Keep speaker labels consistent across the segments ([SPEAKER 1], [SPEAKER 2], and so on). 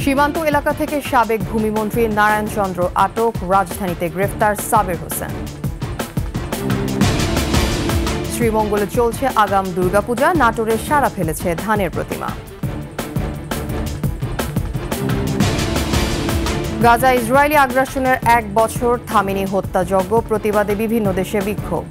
[SPEAKER 1] সীমান্ত এলাকা থেকে সাবেক ভূমিমন্ত্রী নারায়ণ চন্দ্র আটক, রাজধানীতে গ্রেফতার সাবের হোসেন। শ্রীমঙ্গলে চলছে আগাম দুর্গাপূজা, নাটোরে সাড়া ফেলেছে ধানের প্রতিমা। গাজা ইসরায়েলি আগ্রাসনের 1 বছর, থামেনি হত্যাযজ্ঞ, প্রতিবাদে বিভিন্ন দেশে বিক্ষোভ।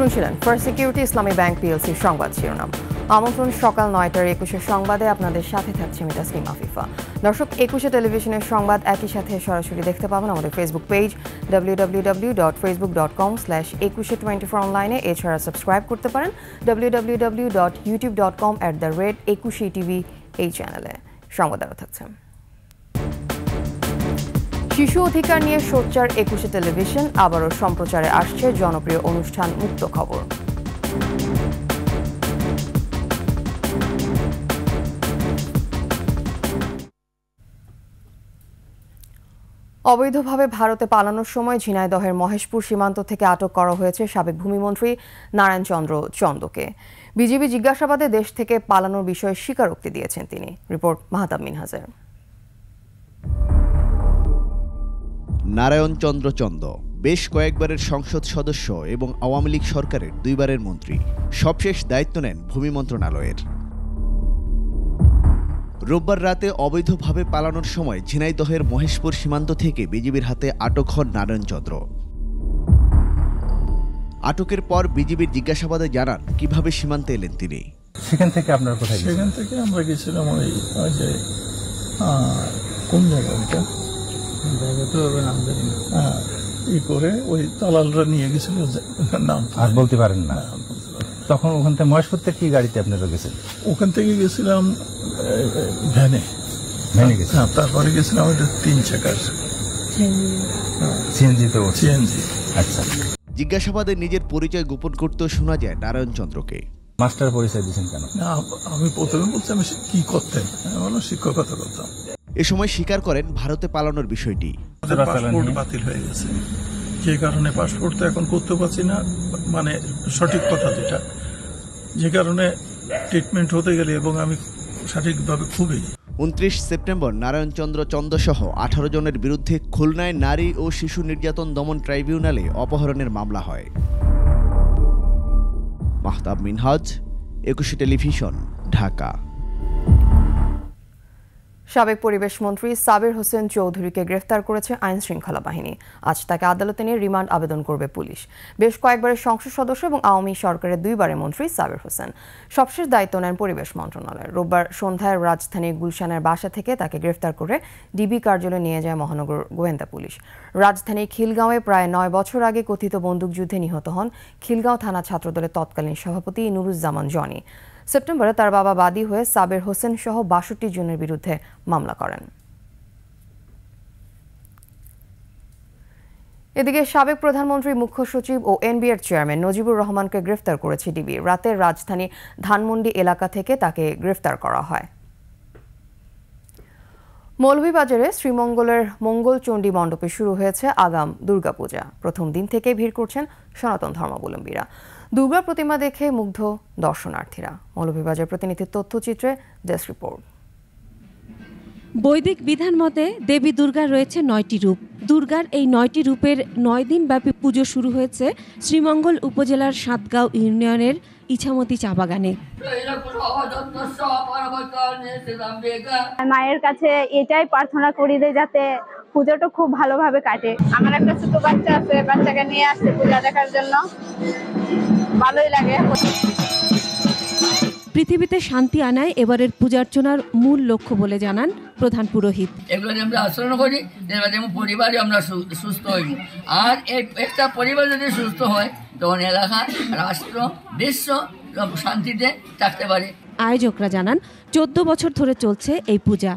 [SPEAKER 1] শুনছিলেন ফার্স্ট সিকিউরিটি ইসলামী ব্যাংক পিএলসির সংবাদ শিরোনাম। আমন্ত্রণ সকাল 9টার 21 সংবাদে, আপনাদের সাথে থাকছে আমি তাসনিম আফিফা। দর্শক, 21 টেলিভিশনের সংবাদ একই সাথে সরাসরি দেখতে পাবেন আমাদের ফেসবুক পেজ www.facebook.com/2124 অনলাইনে। এছাড়া সাবস্ক্রাইব করতে পারেন www.youtube.com/21TV এই চ্যানেলে। সংবাদ আরও থাকছে। শিশু অধিকার নিয়ে সোচ্চার 21 টেলিভিশন, আবারও সম্প্রচারে আসছে জনপ্রিয় অনুষ্ঠান মুক্ত খবর। অবৈধভাবে ভারতে পালানোর সময় ঝিনাইদহের মহেশপুর সীমান্ত থেকে আটক করা হয়েছে সাবেক ভূমিমন্ত্রী নারায়ণ চন্দ্র চন্দকে। বিজিবি জিজ্ঞাসাবাদে দেশ থেকে পালানোর বিষয়ে স্বীকারোক্তি দিয়েছেন তিনি। রিপোর্ট মাহতাব মিনহাজের।
[SPEAKER 2] নারায়ণ চন্দ্র চন্দ বেশ কয়েকবারের সংসদ সদস্য এবং আওয়ামী লীগ সরকারের 2 বারের মন্ত্রী। সবশেষ দায়িত্ব নেন ভূমি মন্ত্রণালয়ের। রোববার রাতে অবৈধভাবে পালানোর সময় ঝিনাইদহের মহেশপুর সীমান্ত থেকে বিজিবির হাতে আটক হন নারায়ণ চন্দ্র। আটকের পর বিজিবির জিজ্ঞাসাবাদে জানান কিভাবে সীমান্তে এলেন তিনি।
[SPEAKER 3] সেখান থেকে আপনার কোথায়?
[SPEAKER 4] সেখান থেকে আমরা গেছিলাম ওই যে কোন জায়গাটা তো নাম জানি না, ই করে ওই দালালরা নিয়ে গেছিল, নাম
[SPEAKER 3] আর বলতে পারেন না। তখন ওখান থেকে মহেশপুর থেকে কি গাড়িতে আপনারা গেছেন?
[SPEAKER 4] ওখান থেকে গেছিলাম ভ্যানে গেছি। তারপরে গেছিলাম ওইটা 3 চাকার
[SPEAKER 3] সিএনজি। তো
[SPEAKER 4] সিএনজি।
[SPEAKER 3] আচ্ছা।
[SPEAKER 2] জিজ্ঞাসাবাদে নিজের পরিচয় গোপন করতেও শোনা যায় নারায়ণ চন্দ্রকে।
[SPEAKER 3] মাস্টার পরিচয় দিয়েছেন কেন?
[SPEAKER 4] না, আমি প্রথমে বলছি আমি কি করতেন, আমি শিক্ষকতা করতাম।
[SPEAKER 2] এ সময় স্বীকার করেন ভারতে পালানোর বিষয়টি।
[SPEAKER 4] পাসপোর্ট বাতিল হয়ে গেছে, যে কারণে পাসপোর্ট তো এখন করতে পারছি না, মানে সঠিক কথা যেটা, যে কারণে ট্রিটমেন্ট হতে গেলে এবং আমি সঠিকভাবে খুবই।
[SPEAKER 2] 29 সেপ্টেম্বর নারায়ণ চন্দ্র চন্দ সহ 18 জনের বিরুদ্ধে খুলনায় নারী ও শিশু নির্যাতন দমন ট্রাইব্যুনালে অপহরণের মামলা হয়। মাহতাব মিনহাজ, 21 টেলিভিশন, ঢাকা।
[SPEAKER 1] সাবেক পরিবেশ মন্ত্রী সাবের হোসেন চৌধুরীকে গ্রেফতার করেছে আইন শৃঙ্খলা বাহিনী। আজ তাকে আদালতে নিয়ে রিমান্ড আবেদন করবে পুলিশ। বেশ কয়েকবারের সংসদ সদস্য এবং আওয়ামী সরকারের 2 বারের মন্ত্রী সাবের হোসেন সবশেষ দায়িত্ব নেন পরিবেশ মন্ত্রণালয়ের। রোববার সন্ধ্যায় রাজধানীর গুলশানের বাসা থেকে তাকে গ্রেফতার করে ডিবি কার্যালয়ে নিয়ে যায় মহানগর গোয়েন্দা পুলিশ। রাজধানীর খিলগাঁওয়ে প্রায় 9 বছর আগে কথিত বন্দুকযুদ্ধে নিহত হন খিলগাঁও থানা ছাত্রদলের তৎকালীন সভাপতি নুরুজ্জামান জনি। সেপ্টেম্বরে তার বাবা বাদী হয়ে সাবের হোসেন সহ 62 জনের বিরুদ্ধে মামলা করেন। এদিকে সাবেক প্রধানমন্ত্রী, মুখ্য সচিব ও এনবিআর চেয়ারম্যান নজিবুর রহমানকে গ্রেফতার করেছে ডিবি। রাতে রাজধানী ধানমন্ডি এলাকা থেকে তাকে গ্রেফতার করা হয়। মৌলভীবাজারে শ্রীমঙ্গলের মঙ্গলচণ্ডী মণ্ডপে শুরু হয়েছে আগাম দুর্গাপূজা। প্রথম দিন থেকে ভিড় করছেন সনাতন ধর্মাবলম্বীরা। দুর্গা প্রতিমা দেখে মুগ্ধ দর্শনার্থীরা। মৌলভীবাজার প্রতিনিধির তথ্যচিত্রে ডেস্ক রিপোর্ট।
[SPEAKER 5] বৈদিক বিধান মতে দেবী দুর্গার রয়েছে 9টি রূপ। দুর্গার এই 9টি রূপের 9 দিন ব্যাপী পুজো শুরু হয়েছে শ্রীমঙ্গল উপজেলার সাতগাঁও ইউনিয়নের ইছামতি চা বাগানে।
[SPEAKER 6] মায়ের কাছে এটাই প্রার্থনা করি যে যাতে পুজোটা খুব ভালোভাবে কাটে। আমার একটা ছোট বাচ্চা আছে, বাচ্চাকে নিয়ে আসছে পূজা দেখার জন্য, ভালোই লাগে।
[SPEAKER 5] পৃথিবীতে শান্তি আনায় এবারের পূজার্চনার মূল লক্ষ্য বলে জানান প্রধান পুরোহিত।
[SPEAKER 7] এগুলো আমরা আচরণ করি যেমন পরিবারে আমরা সুস্থ হই, আর এই একটা পরিবার যদি সুস্থ হয় তখন এলাকা, রাষ্ট্র, বিশ্ব শান্তিতে থাকতে পারে।
[SPEAKER 5] আয়োজকরা জানান 14 বছর ধরে চলছে এই পূজা।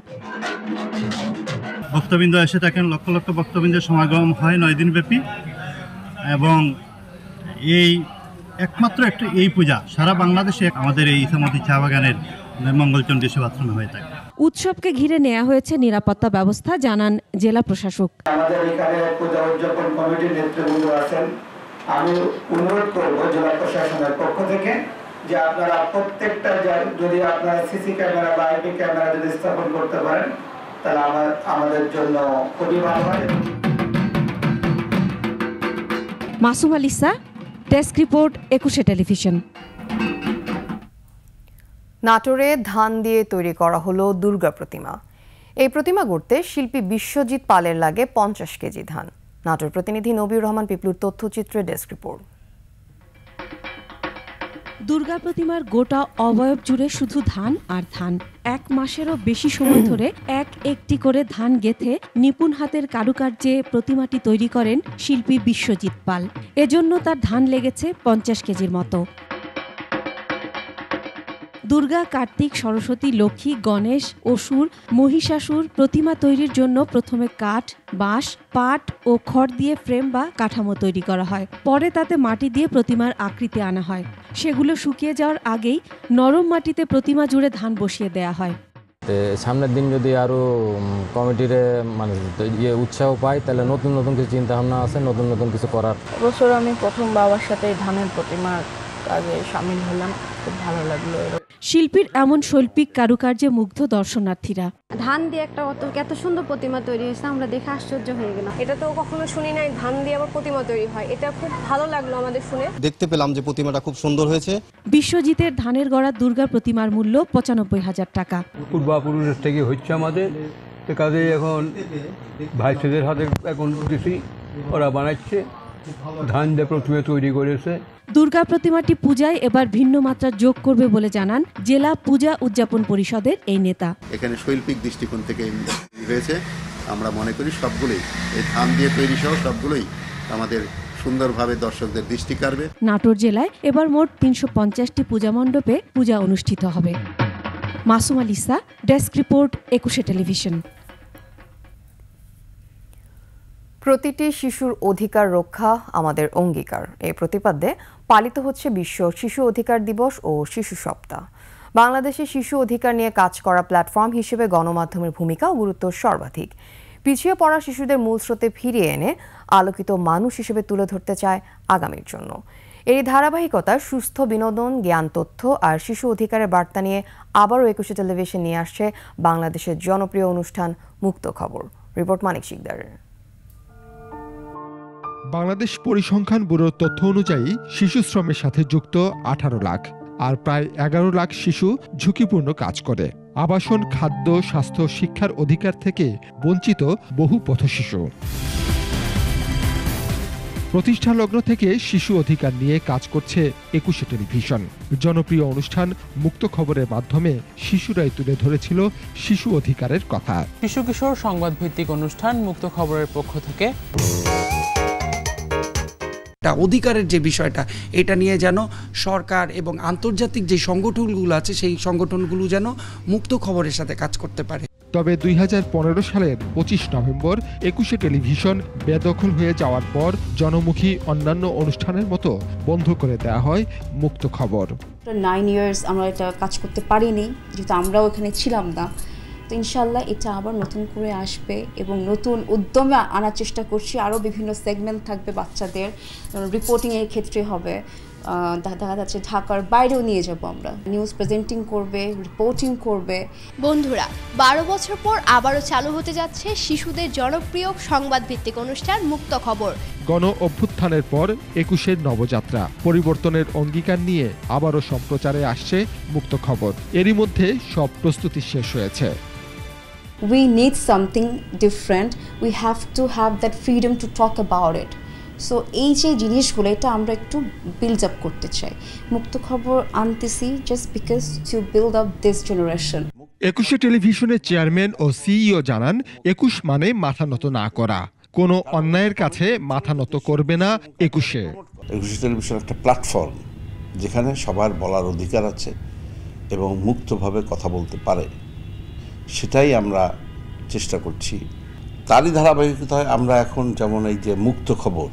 [SPEAKER 8] ভক্তবৃন্দ এসে থাকেন, লক্ষ লক্ষ ভক্তবৃন্দের সমাগম হয় 9 দিন ব্যাপী, এবং এই একমাত্র একটা এই পূজা সারা বাংলাদেশে আমাদের এই ইছামতি চা বাগানের মঙ্গলচণ্ডী সেবাশ্রমে হয়ে থাকে।
[SPEAKER 5] উৎসবকে ঘিরে নেওয়া হয়েছে নিরাপত্তা ব্যবস্থা, জানান জেলা প্রশাসক।
[SPEAKER 9] আমাদের এখানে পূজা উদযাপন কমিটির নেতৃবৃন্দ আছেন। আমি অনুরোধ করব জেলা প্রশাসনের পক্ষ থেকে যে আপনারা প্রত্যেকটা যদি আপনারা সিসি ক্যামেরা বা আইপি ক্যামেরা যদি স্থাপন করতে পারেন তাহলে আমাদের জন্য খুবই ভালো হয়।
[SPEAKER 5] Masum আলিসা, desk report, 21 television.
[SPEAKER 1] নাটোরে ধান দিয়ে তৈরি করা হলো দুর্গা প্রতিমা। এই প্রতিমা গড়তে শিল্পী বিশ্বজিৎ পালের লাগে 50 কেজি ধান। নাটোর প্রতিনিধি নবীর রহমান পিপলুর তথ্যচিত্রে ডেস্ক রিপোর্ট।
[SPEAKER 5] দুর্গা প্রতিমার গোটা অবয়ব জুড়ে শুধু ধান আর ধান। 1 মাসেরও বেশি সময় ধরে একটি করে ধান গেঁথে নিপুণ হাতের কারুকার্যে প্রতিমাটি তৈরি করেন শিল্পী বিশ্বজিৎ পাল। এজন্য তার ধান লেগেছে 50 কেজির মতো। দুর্গা, কার্তিক, সরস্বতী, লক্ষ্মী, গণেশ, অসুর, মহিষাসুর প্রতিমা তৈরির জন্য প্রথমে কাঠ, বাঁশ, পাট ও খড় দিয়ে ফ্রেম বা কাঠামো তৈরি করা হয়। পরে তাতে মাটি দিয়ে প্রতিমার আকৃতি আনা হয়। সেগুলো শুকিয়ে যাওয়ার আগেই নরম মাটিতে প্রতিমা জুড়ে ধান বসিয়ে দেয়া হয়।
[SPEAKER 10] সামনের দিন যদি আরো কমিটির মানে উৎসাহ পাই তাহলে নতুন নতুন কিছু চিন্তা ভাবনা আছে, নতুন নতুন কিছু করার।
[SPEAKER 11] বছর আমি প্রথম বাবার সাথে ধানের প্রতিমার কাজে সামিল হলাম, খুব ভালো লাগলো।
[SPEAKER 5] শিল্পীর এমন শৈল্পিক কারুকার্যে মুগ্ধ দর্শনার্থীরা।
[SPEAKER 12] ধান দিয়ে এত সুন্দর প্রতিমা তৈরি হয়েছে, আমরা দেখে আশ্চর্য হয়ে গেলাম। এটা তো কখনো শুনি নাই, ধান দিয়ে আবার প্রতিমা তৈরি হয়। এটা খুব ভালো লাগলো আমাদের শুনে। দেখতে পেলাম যে প্রতিমাটা খুব সুন্দর হয়েছে।
[SPEAKER 5] বিশ্বজিতের ধানের গড়া দুর্গা প্রতিমার মূল্য 95,000 টাকা।
[SPEAKER 13] পূর্বাপুরুষের থেকে হচ্ছে আমাদের কাজে, এখন ভাইদের হাতে এখন দিছি, ওরা বানাচ্ছে, ধান দিয়ে প্রতিমা তৈরি করেছে।
[SPEAKER 5] দুর্গা প্রতিমাটি পূজায় এবার ভিন্ন মাত্রা যোগ করবে বলে জানান জেলা পূজা উদযাপন পরিষদের এই নেতা।
[SPEAKER 14] এখানে শৈল্পিক দৃষ্টিকোণ থেকে হয়েছে। আমরা মনে করি সবগুলোই এই ধান দিয়ে তৈরি সহ সবগুলোই আমাদের সুন্দরভাবে দর্শকদের দৃষ্টি কাড়বে।
[SPEAKER 5] নাটোর জেলায় এবার মোট 350টি পূজা মণ্ডপে পূজা অনুষ্ঠিত হবে। Masum আলিসা, desk report, 21 television.
[SPEAKER 1] প্রতিটি শিশুর অধিকার রক্ষা আমাদের অঙ্গীকার, এই প্রতিপাদ্যে পালিত হচ্ছে বিশ্ব শিশু অধিকার দিবস ও শিশু সপ্তাহ। বাংলাদেশে শিশু অধিকার নিয়ে কাজ করা প্ল্যাটফর্ম হিসেবে গণমাধ্যমের ভূমিকা ও গুরুত্ব সর্বাধিক। পিছিয়ে পড়া শিশুদের মূল স্রোতে ফিরিয়ে এনে আলোকিত মানুষ হিসেবে তুলে ধরতে চায় আগামীর জন্য। এই ধারাবাহিকতায় সুস্থ বিনোদন, জ্ঞান, তথ্য আর শিশু অধিকারের বার্তা নিয়ে আবারও 21 টেলিভিশন নিয়ে আসছে বাংলাদেশের জনপ্রিয় অনুষ্ঠান মুক্ত খবর। রিপোর্ট মানিক শিকদারের।
[SPEAKER 15] বাংলাদেশ পরিসংখ্যান ব্যুরোর তথ্য অনুযায়ী শিশু শ্রমের সাথে যুক্ত 18 লাখ, আর প্রায় 11 লাখ শিশু ঝুঁকিপূর্ণ কাজ করে। আবাসন, খাদ্য, স্বাস্থ্য, শিক্ষার অধিকার থেকে বঞ্চিত বহু পথশিশু। প্রতিষ্ঠা লগ্ন থেকে শিশু অধিকার নিয়ে কাজ করছে 21 টেলিভিশন। জনপ্রিয় অনুষ্ঠান মুক্ত খবরের মাধ্যমে শিশুরাই তুলে ধরেছিল শিশু অধিকারের কথা।
[SPEAKER 16] শিশু কিশোর সংবাদ ভিত্তিক অনুষ্ঠান মুক্ত খবরের পক্ষ থেকে
[SPEAKER 17] অধিকারের যে বিষয়টা, এটা নিয়ে যেন সরকার এবং আন্তর্জাতিক যে সংগঠনগুলো আছে সেই সংগঠনগুলো যেন মুক্ত খবরের সাথে কাজ করতে পারে।
[SPEAKER 15] তবে 2015 সালের 25 নভেম্বর 21 টেলিভিশন বেদখল হয়ে যাওয়ার পর জনমুখী অন্যান্য অনুষ্ঠানের মতো বন্ধ করে দেওয়া হয় মুক্ত খবর।
[SPEAKER 18] 9 ইয়ার্স আমরা এটা কাজ করতে পারিনি, যেহেতু আমরাও এখানে ছিলাম না। তো ইনশাল্লাহ এটা আবার নতুন করে আসবে এবং নতুন উদ্যমে আনার চেষ্টা করছি। আরও বিভিন্ন সেগমেন্ট থাকবে বাচ্চাদের, রিপোর্টিংয়ের ক্ষেত্রে হবে, দেখা যাচ্ছে ঢাকার বাইরেও নিয়ে যাব আমরা, নিউজ প্রেজেন্টিং করবে, রিপোর্টিং করবে।
[SPEAKER 19] বন্ধুরা, 12 বছর পর আবারও চালু হতে যাচ্ছে শিশুদের জনপ্রিয় সংবাদ ভিত্তিক অনুষ্ঠান মুক্ত খবর।
[SPEAKER 15] গণ অভ্যুত্থানের পর 21-এর নবযাত্রা, পরিবর্তনের অঙ্গীকার নিয়ে আবারও সম্প্রচারে আসছে মুক্ত খবর। এরই মধ্যে সব প্রস্তুতি শেষ হয়েছে।
[SPEAKER 18] We need something different. We have to have that freedom to talk about it. So এই যে জিনিসগুলো, এটা আমরা একটু বিল্ড আপ করতে চাই। মুক্ত খবর আনতেছি just because to build up this generation.
[SPEAKER 15] 21 টেলিভিশনের চেয়ারম্যান ও সিইও জানান, 21 মানে মাথা নত না করা, কোনো অন্যায়ের কাছে মাথা নত করবে না 21।
[SPEAKER 20] 21 টেলিভিশন একটা প্ল্যাটফর্ম যেখানে সবার বলার অধিকার আছে এবং মুক্তভাবে কথা বলতে পারে, সেটাই আমরা চেষ্টা করছি। তারই ধারাবাহিকতায় আমরা এখন যেমন এই যে মুক্ত খবর,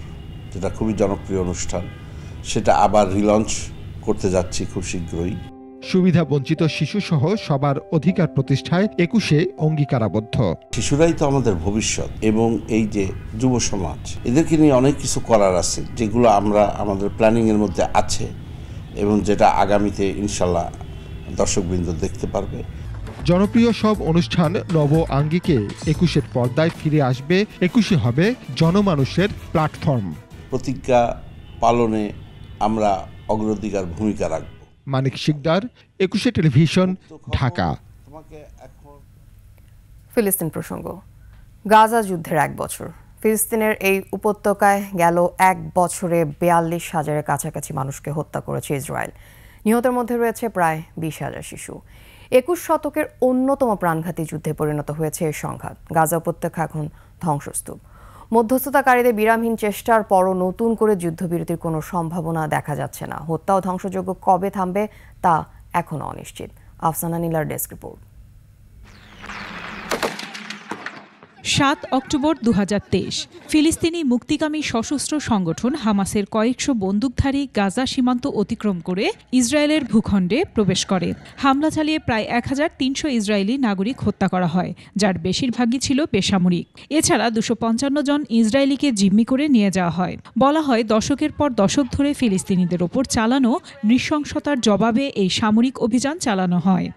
[SPEAKER 20] যেটা খুবই জনপ্রিয় অনুষ্ঠান, সেটা আবার রিলঞ্চ করতে যাচ্ছি খুব শীঘ্রই।
[SPEAKER 15] সুবিধা বঞ্চিত শিশু সহ সবার অধিকার প্রতিষ্ঠায় 21-এ অঙ্গীকারাবদ্ধ।
[SPEAKER 20] শিশুরাই তো আমাদের ভবিষ্যৎ এবং এই যে যুব সমাজ, এদেরকে নিয়ে অনেক কিছু করার আছে, যেগুলো আমরা আমাদের প্ল্যানিং এর মধ্যে আছে এবং যেটা আগামীতে ইনশাল্লাহ দর্শকবৃন্দ দেখতে পারবে।
[SPEAKER 15] জনপ্রিয় সব অনুষ্ঠান নব আঙ্গিকে 21-এর পর্দায় ফিরে আসবে। 21-এ হবে জনমানুষের প্ল্যাটফর্ম।
[SPEAKER 20] প্রতিজ্ঞা পালনে আমরা অগ্রাধিকার ভূমিকা রাখব।
[SPEAKER 15] মানিক শিকদার, 21-এ টেলিভিশন, ঢাকা।
[SPEAKER 1] ফিলিস্তিন প্রসঙ্গ। গাজা যুদ্ধের 1 বছর। ফিলিস্তিনের এই উপত্যকায় গেল 1 বছরে 42,000-এর কাছাকাছি মানুষকে হত্যা করেছে ইসরায়েল। নিহতের মধ্যে রয়েছে প্রায় 20,000 শিশু। 21 শতকের অন্যতম প্রাণঘাতী যুদ্ধে পরিণত হয়েছে এই সংঘাত। গাজা উপত্যকা এখন ধ্বংসস্তূপ। মধ্যস্থতাকারীদের বিরামহীন চেষ্টার পরও নতুন করে যুদ্ধবিরতির কোনো সম্ভাবনা দেখা যাচ্ছে না। হত্যা ও ধ্বংসযজ্ঞ কবে থামবে তা এখনও অনিশ্চিত। আফসানা নীলার ডেস্ক রিপোর্ট।
[SPEAKER 21] 7 অক্টোবর 2023 ফিলিস্তিনি মুক্তিকামী সশস্ত্র সংগঠন হামাসের কয়েকশো বন্দুকধারী গাজা সীমান্ত অতিক্রম করে ইসরায়েলের ভূখণ্ডে প্রবেশ করে। হামলা চালিয়ে প্রায় 1300 ইসরায়েলি নাগরিক হত্যা করা হয়, যার বেশিরভাগই ছিল বেসামরিক। এছাড়া 255 জন ইসরায়েলিকে জিম্মি করে নিয়ে যাওয়া হয়। বলা হয় দশকের পর দশক ধরে ফিলিস্তিনিদের ওপর চালানো নৃশংসতার জবাবে এই সামরিক অভিযান চালানো হয়।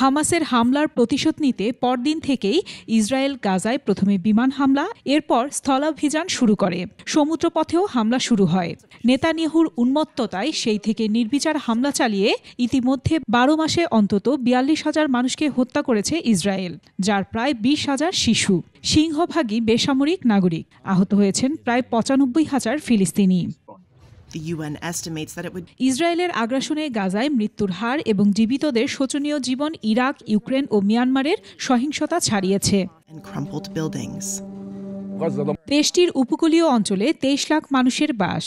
[SPEAKER 21] হামাসের হামলার প্রতিশোধ নিতে পরদিন থেকেই ইসরায়েল গাজায় প্রথমে বিমান হামলা, এরপর স্থলাভিযান শুরু করে। সমুদ্রপথেও হামলা শুরু হয়। নেতানিয়াহুর উন্মত্ততায় সেই থেকে নির্বিচার হামলা চালিয়ে ইতিমধ্যে 12 মাসে অন্তত 42,000 মানুষকে হত্যা করেছে ইসরায়েল, যার প্রায় 20,000 শিশু। সিংহভাগই বেসামরিক নাগরিক। আহত হয়েছেন প্রায় 95,000 ফিলিস্তিনি। ইসরায়েলের আগ্রাসনে গাজায় মৃত্যুর হার এবং জীবিতদের শোচনীয় জীবন ইরাক, ইউক্রেন ও মিয়ানমারের সহিংসতা ছাড়িয়েছে। দেশটির উপকূলীয় অঞ্চলে 23 লাখ মানুষের বাস,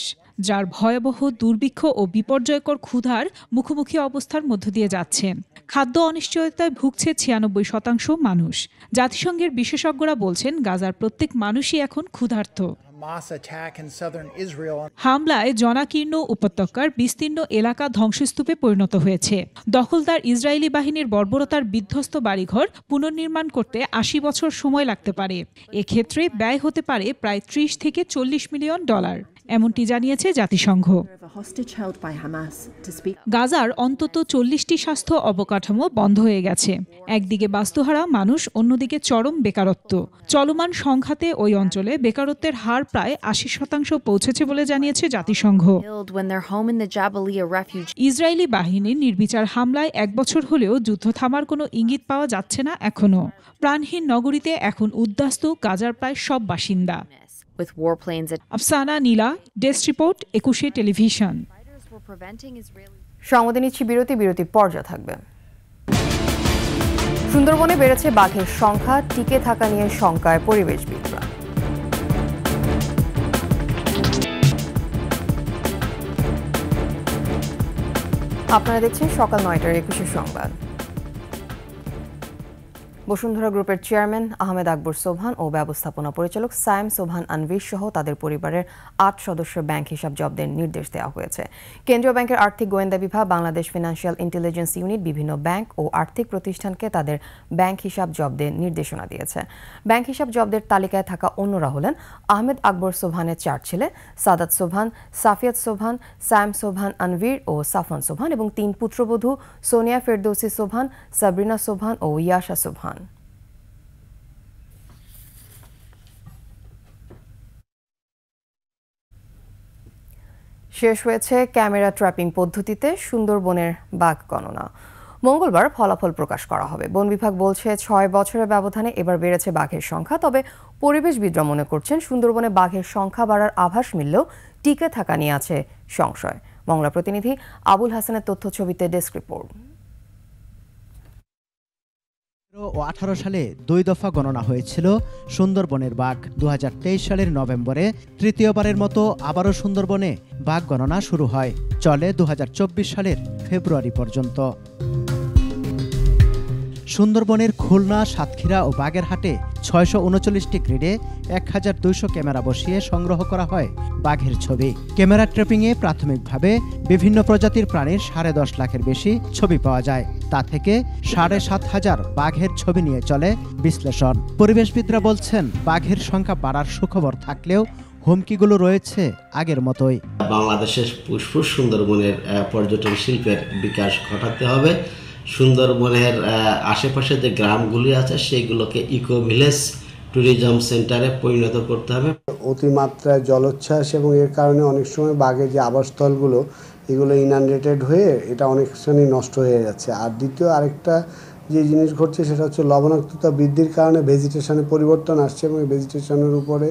[SPEAKER 21] যার ভয়াবহ দুর্ভিক্ষ ও বিপর্যয়কর ক্ষুধার মুখোমুখি অবস্থার মধ্য দিয়ে যাচ্ছে। খাদ্য অনিশ্চয়তায় ভুগছে 96% মানুষ। জাতিসংঘের বিশেষজ্ঞরা বলছেন গাজার প্রত্যেক মানুষই এখন ক্ষুধার্ত। হামলায় জনাকীর্ণ উপত্যকার বিস্তীর্ণ এলাকা ধ্বংসস্তূপে পরিণত হয়েছে। দখলদার ইসরায়েলি বাহিনীর বর্বরতার বিধ্বস্ত বাড়িঘর পুনর্নির্মাণ করতে 80 বছর সময় লাগতে পারে। এক্ষেত্রে ব্যয় হতে পারে প্রায় 30 থেকে 40 মিলিয়ন ডলার, এমনটি জানিয়েছে জাতিসংঘ। গাজার অন্তত 40টি স্বাস্থ্য অবকাঠামো বন্ধ হয়ে গেছে। একদিকে বাস্তুহারা মানুষ, অন্যদিকে চরম বেকারত্ব। চলমান সংঘাতে ওই অঞ্চলে বেকারত্বের হার প্রায় 80% পৌঁছেছে বলে জানিয়েছে জাতিসংঘ। ইসরায়েলি বাহিনীর নির্বিচার হামলায় 1 বছর হলেও যুদ্ধ থামার কোনো ইঙ্গিত পাওয়া যাচ্ছে না এখনো। প্রাণহীন নগরীতে এখন উদ্বাস্তু গাজার প্রায় সব বাসিন্দা। আফসানা নীলা, ডেস্ক রিপোর্ট, 21 টেলিভিশন।
[SPEAKER 1] সংবাদে নিচ্ছি বিরতি, বিরতির পর্যায়ে থাকবে। সুন্দরবনে বেড়েছে বাঘের সংখ্যা, টিকে থাকা নিয়ে শঙ্কায় পরিবেশবিদরা। আপনারা দেখছেন সকাল 9টার 21 সংবাদ। বসুন্ধরা গ্রুপের চেয়ারম্যান আহমেদ আকবর সোবহান ও ব্যবস্থাপনা পরিচালক সায়েম সোবহান আনভীর সহ তাদের পরিবারের 8 সদস্যের ব্যাংক হিসাব জব্দের নির্দেশ দেওয়া হয়েছে। কেন্দ্রীয় ব্যাংকের আর্থিক গোয়েন্দা বিভাগ, বাংলাদেশ ফিনান্সিয়াল ইন্টেলিজেন্স ইউনিট বিভিন্ন ব্যাংক ও আর্থিক প্রতিষ্ঠানকে তাদের ব্যাংক হিসাব জব্দের নির্দেশনা দিয়েছে। ব্যাংক হিসাব জব্দের তালিকায় থাকা অন্যরা হলেন আহমেদ আকবর সোবহানের 4 ছেলে সাদাত সোবহান, সাফিয়াত সোবহান, সায়েম সোবহান আনভীর ও সাফওয়ান সোবহান এবং 3 পুত্রবধূ সোনিয়া ফেরদৌসি সোবহান, সাবরিনা সোবহান ও ইয়াশা সোবহান। শেষ হয়েছে ক্যামেরা ট্র্যাপিং পদ্ধতিতে সুন্দরবনের বাঘ গণনা। মঙ্গলবার ফলাফল প্রকাশ করা হবে। বন বিভাগ বলছে 6 বছরের ব্যবধানে এবার বেড়েছে বাঘের সংখ্যা। তবে পরিবেশবিদরা মনে করছেন সুন্দরবনে বাঘের সংখ্যা বাড়ার আভাস মিললেও টিকে থাকা নিয়ে আছে সংশয়। বাংলা প্রতিনিধি আবুল হাসানের তথ্য ছবিতে ডেস্ক রিপোর্ট।
[SPEAKER 22] 2018 সালে 2 দফা গণনা হয়েছিল সুন্দরবনের বাঘ। 2023 সালের নভেম্বরে তৃতীয়বারের মতো আবারও সুন্দরবনে বাঘ গণনা শুরু হয়, চলে 2024 সালের ফেব্রুয়ারি পর্যন্ত। সুন্দরবনের খুলনা, সাতক্ষীরা ও বাগেরহাটে 639টি গ্রিডে 1200 ক্যামেরা বসিয়ে সংগ্রহ করা হয় বাঘের ছবি। ক্যামেরা ট্র্যাপিংয়ে প্রাথমিকভাবে বিভিন্ন প্রজাতির প্রাণীর 10.5 লাখের বেশি ছবি পাওয়া যায়। তা থেকে 7,500 বাঘের ছবি নিয়ে চলে বিশ্লেষণ। পরিবেশবিদরা বলছেন, বাঘের সংখ্যা বাড়ার সুখবর থাকলেও হুমকিগুলো রয়েছে আগের মতোই।
[SPEAKER 3] বাংলাদেশের ফুসফুস সুন্দরবনের পর্যটন শিল্পের বিকাশ ঘটাতে হবে। সুন্দরবনের আশেপাশে যে গ্রামগুলি আছে সেইগুলোকে ইকো ভিলেজ ট্যুরিজম সেন্টারে পরিণত করতে হবে।
[SPEAKER 4] অতিমাত্রায় জলোচ্ছ্বাস এবং এর কারণে অনেক সময় বাঘের যে আবাসস্থলগুলো এগুলো ইনান্ডেটেড হয়ে এটা অনেকখানি নষ্ট হয়ে যাচ্ছে। আর দ্বিতীয় আরেকটা যে জিনিস ঘটছে সেটা হচ্ছে লবণাক্ততা বৃদ্ধির কারণে ভেজিটেশনে পরিবর্তন আসছে এবং ভেজিটেশনের উপরে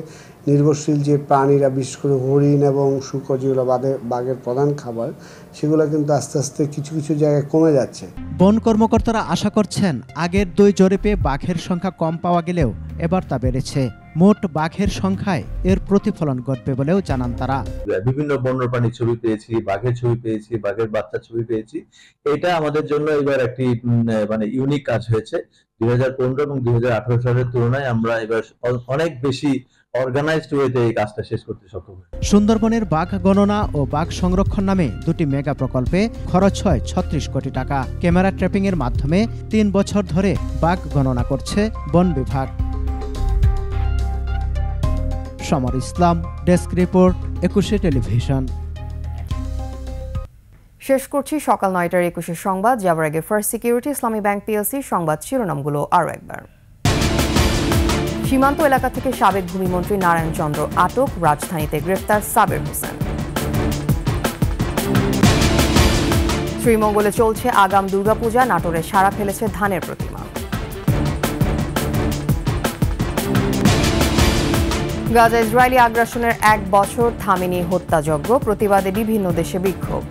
[SPEAKER 4] নির্ভরশীল যে প্রাণীরা, বিশেষ করে হরিণ এবং শূকর যেগুলো বাঘের প্রধান খাবার, সেগুলো কিন্তু আস্তে আস্তে কিছু কিছু জায়গায় কমে যাচ্ছে।
[SPEAKER 22] বন কর্মকর্তারা আশা করছেন, আগের 2 জরিপে বাঘের সংখ্যা কম পাওয়া গেলেও এবার তা বেড়েছে। মোট বাঘের সংখ্যায় এর প্রতিফলন ঘটবে বলেও জানান তারা।
[SPEAKER 23] বিভিন্ন বন্যপ্রাণীর ছবি পেয়েছি, বাঘের ছবি পেয়েছি, বাঘের বাচ্চার ছবি পেয়েছি। এটা আমাদের জন্য এবার একটি ইউনিক কাজ হয়েছে। 2015 এবং 2018 সালের তুলনায় আমরা এবার অনেক বেশি অর্গানাইজড ওয়েতে এই কাজটা শেষ করতে সক্ষম হয়েছি।
[SPEAKER 22] সুন্দরবনের বাঘ গণনা ও বাঘ সংরক্ষণ নামে 2টি মেগা প্রকল্পে খরচ হয় 36 কোটি টাকা। ক্যামেরা ট্র্যাপিং এর মাধ্যমে 3 বছর ধরে বাঘ গণনা করছে বন বিভাগ। সমর ইসলাম, ডেস্ক রিপোর্ট, 21 টেলিভিশন।
[SPEAKER 1] শেষ করছি সকাল 9টার 21 সংবাদ। যাবার আগে ফার্স্ট সিকিউরিটি ইসলামী ব্যাংক পিএলসি সংবাদ শিরোনামগুলো আরও একবার। সীমান্ত এলাকা থেকে সাবেক ভূমিমন্ত্রী নারায়ণ চন্দ্র আটক, রাজধানীতে গ্রেফতার সাবের হোসেন। শ্রীমঙ্গলে চলছে আগাম দুর্গাপূজা, নাটোরে সাড়া ফেলেছে ধানের প্রতিমা। গাজা ইসরায়েলি আগ্রাসনের 1 বছর থামেনি হত্যাযজ্ঞ, প্রতিবাদে বিভিন্ন দেশে বিক্ষোভ।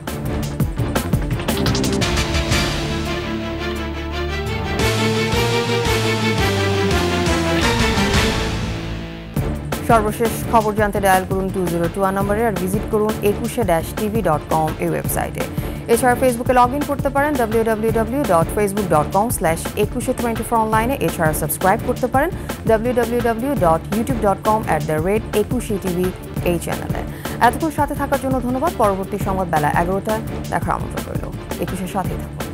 [SPEAKER 1] সর্বশেষ খবর জানতে ডায়াল করুন 2021 নম্বরে, আর ভিজিট করুন 21-tv.com এই ওয়েবসাইটে। এছাড়া ফেসবুকে লগ ইন করতে পারেন www.facebook.com/2124 অনলাইনে। এছাড়া সাবস্ক্রাইব করতে পারেন www.youtube.com/21tv এই চ্যানেলে। এতক্ষণ সাথে থাকার জন্য ধন্যবাদ। পরবর্তী সংবাদ বেলা 11টায় দেখার আমন্ত্রণ রইল। 21-এর সাথেই থাকুন।